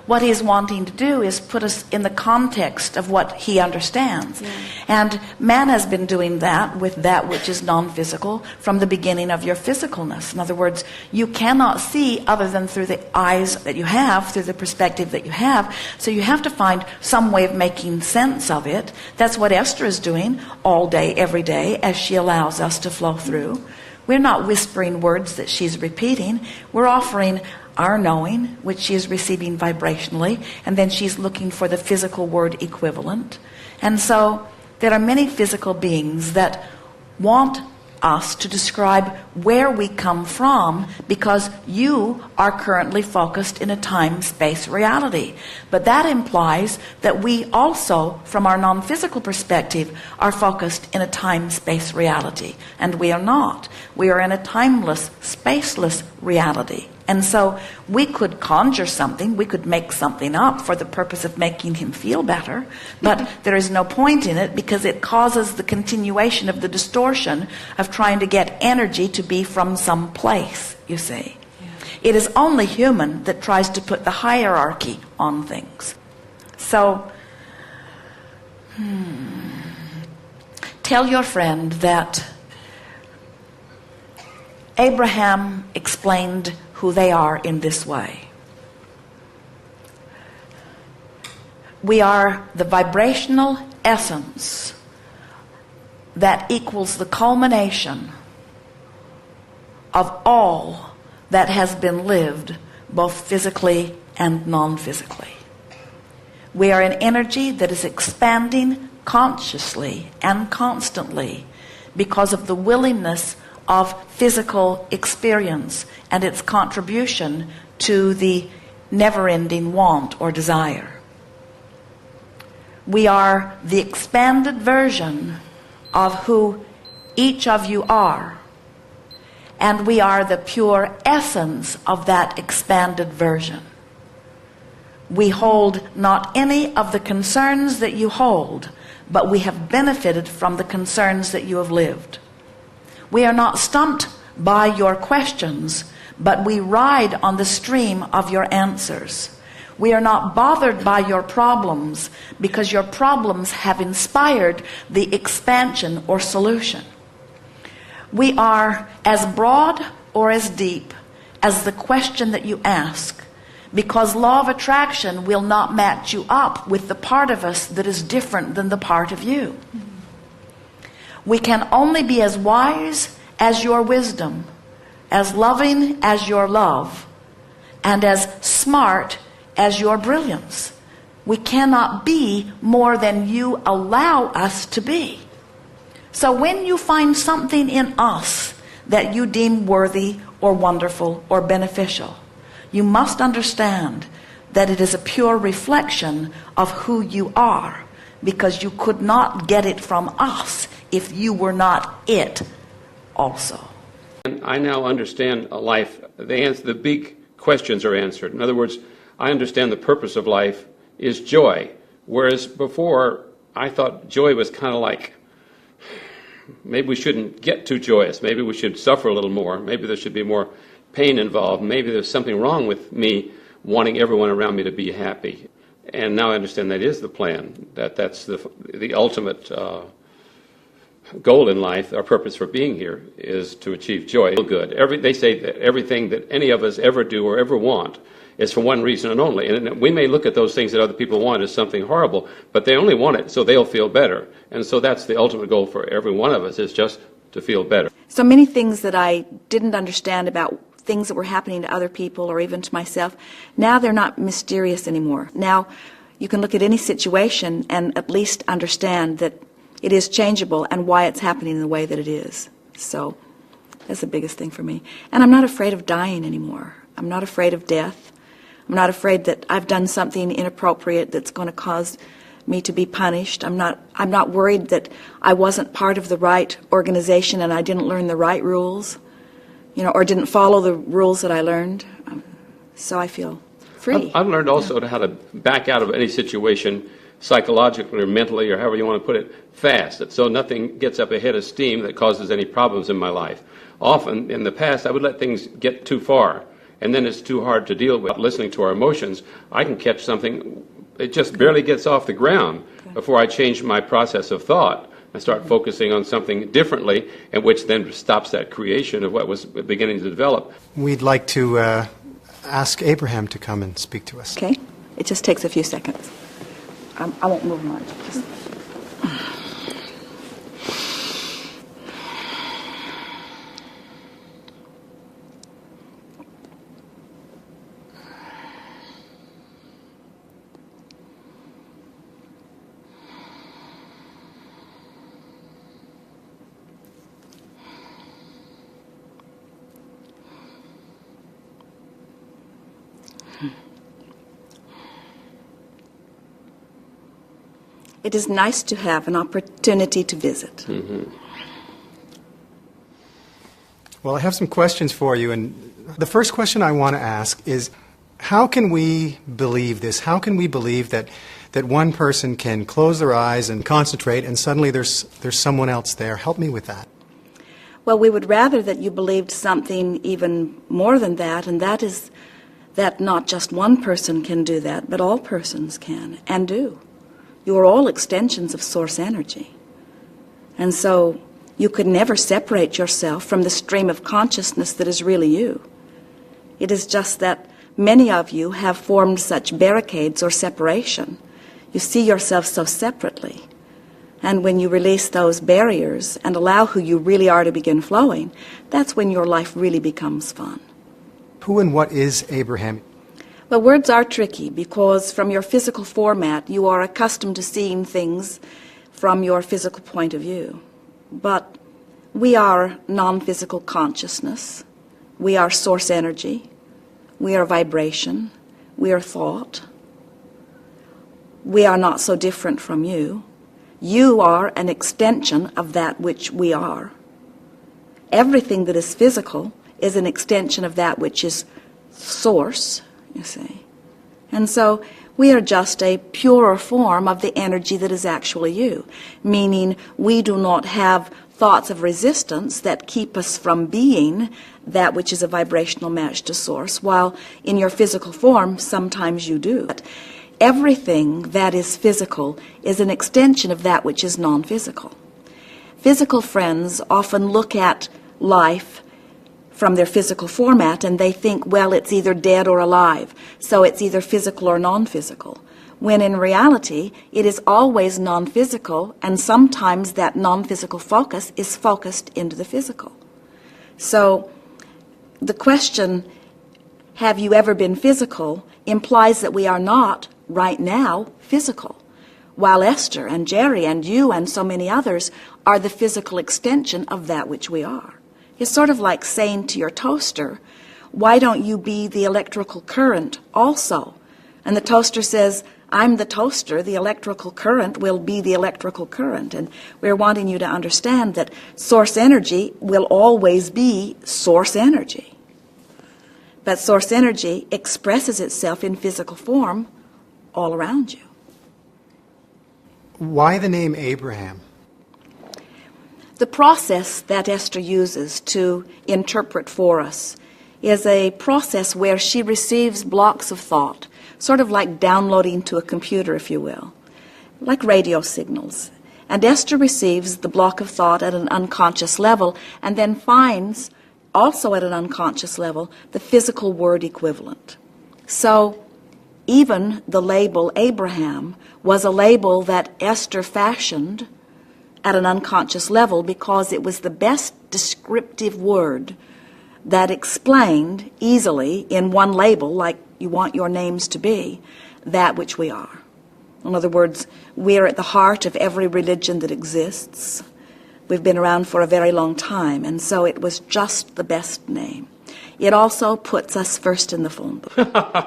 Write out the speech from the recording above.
What he's wanting to do is put us in the context of what he understands. Yeah. And man has been doing that with that which is non-physical from the beginning of your physicalness. In other words, you cannot see other than through the eyes that you have, through the perspective that you have. So you have to find some way of making sense of it. That's what Esther is doing all day, every day, as she allows us to flow through. We're not whispering words that she's repeating. We're offering our knowing, which she is receiving vibrationally, and then she's looking for the physical word equivalent. And so there are many physical beings that want us to describe where we come from, because you are currently focused in a time-space reality. But that implies that we also, from our non-physical perspective, are focused in a time-space reality. And we are not. We are in a timeless, spaceless reality. And so we could conjure something, we could make something up for the purpose of making him feel better, but there is no point in it, because it causes the continuation of the distortion of trying to get energy to be from some place, you see. Yeah. It is only human that tries to put the hierarchy on things. So, tell your friend that Abraham explained who they are in this way. We are the vibrational essence that equals the culmination of all that has been lived, both physically and non-physically. We are an energy that is expanding consciously and constantly because of the willingness of physical experience and its contribution to the never-ending want or desire. We are the expanded version of who each of you are, and we are the pure essence of that expanded version. We hold not any of the concerns that you hold, but we have benefited from the concerns that you have lived. We are not stumped by your questions, but we ride on the stream of your answers. We are not bothered by your problems, because your problems have inspired the expansion or solution. We are as broad or as deep as the question that you ask, because law of attraction will not match you up with the part of us that is different than the part of you. We can only be as wise as your wisdom, as loving as your love, and as smart as your brilliance. We cannot be more than you allow us to be. So when you find something in us that you deem worthy or wonderful or beneficial, you must understand that it is a pure reflection of who you are, because you could not get it from us if you were not it also. And I now understand life. The big questions are answered. In other words, I understand the purpose of life is joy, whereas before I thought joy was kind of like, maybe we shouldn't get too joyous, maybe we should suffer a little more, maybe there should be more pain involved, maybe there's something wrong with me wanting everyone around me to be happy. And now I understand that is the plan, that's the ultimate goal in life. Our purpose for being here is to achieve joy. Feel good. They say that everything that any of us ever do or ever want is for one reason and only. And we may look at those things that other people want as something horrible, but they only want it so they'll feel better. And so that's the ultimate goal for every one of us, is just to feel better. So many things that I didn't understand about things that were happening to other people or even to myself, now they're not mysterious anymore. Now you can look at any situation and at least understand that it is changeable and why it's happening in the way that it is. So that's the biggest thing for me. And I'm not afraid of dying anymore. I'm not afraid of death. I'm not afraid that I've done something inappropriate that's going to cause me to be punished. I'm not worried that I wasn't part of the right organization and I didn't learn the right rules, or didn't follow the rules that I learned. So I feel free. I've learned also how to back out of any situation psychologically or mentally or however you want to put it, fast, so nothing gets up ahead of steam that causes any problems in my life. Often in the past I would let things get too far, and then it's too hard to deal with listening to our emotions, I can catch something, it just barely gets off the ground before I change my process of thought. I start focusing on something differently, and which then stops that creation of what was beginning to develop. We'd like to ask Abraham to come and speak to us. Okay? It just takes a few seconds. I won't move much. Just... It is nice to have an opportunity to visit. Mm-hmm. Well, I have some questions for you, and the first question I want to ask is, how can we believe this? How can we believe that one person can close their eyes and concentrate, and suddenly there's someone else there? Help me with that. Well, we would rather that you believed something even more than that, and that is that not just one person can do that, but all persons can and do. You are all extensions of source energy. And so you could never separate yourself from the stream of consciousness that is really you. It is just that many of you have formed such barricades or separation. You see yourself so separately. And when you release those barriers and allow who you really are to begin flowing, that's when your life really becomes fun. Who and what is Abraham? Well, words are tricky because from your physical format, you are accustomed to seeing things from your physical point of view. But we are non-physical consciousness. We are source energy. We are vibration. We are thought. We are not so different from you. You are an extension of that which we are. Everything that is physical is an extension of that which is source, you see. And so we are just a purer form of the energy that is actually you, meaning we do not have thoughts of resistance that keep us from being that which is a vibrational match to source, while in your physical form, sometimes you do. But everything that is physical is an extension of that which is non-physical. Physical friends often look at life from their physical format, and they think, well, it's either dead or alive, so it's either physical or non-physical, when in reality it is always non-physical, and sometimes that non-physical focus is focused into the physical. So the question, have you ever been physical, implies that we are not right now physical, while Esther and Jerry and you and so many others are the physical extension of that which we are. It's sort of like saying to your toaster, why don't you be the electrical current also? And the toaster says, I'm the toaster, the electrical current will be the electrical current. And we're wanting you to understand that source energy will always be source energy. But source energy expresses itself in physical form all around you. Why the name Abraham? The process that Esther uses to interpret for us is a process where she receives blocks of thought, sort of like downloading to a computer, if you will, like radio signals. And Esther receives the block of thought at an unconscious level and then finds, also at an unconscious level, the physical word equivalent. So even the label Abraham was a label that Esther fashioned at an unconscious level because it was the best descriptive word that explained easily in one label, like you want your names to be, that which we are. In other words, we are at the heart of every religion that exists. We've been around for a very long time, and so it was just the best name. It also puts us first in the phone book.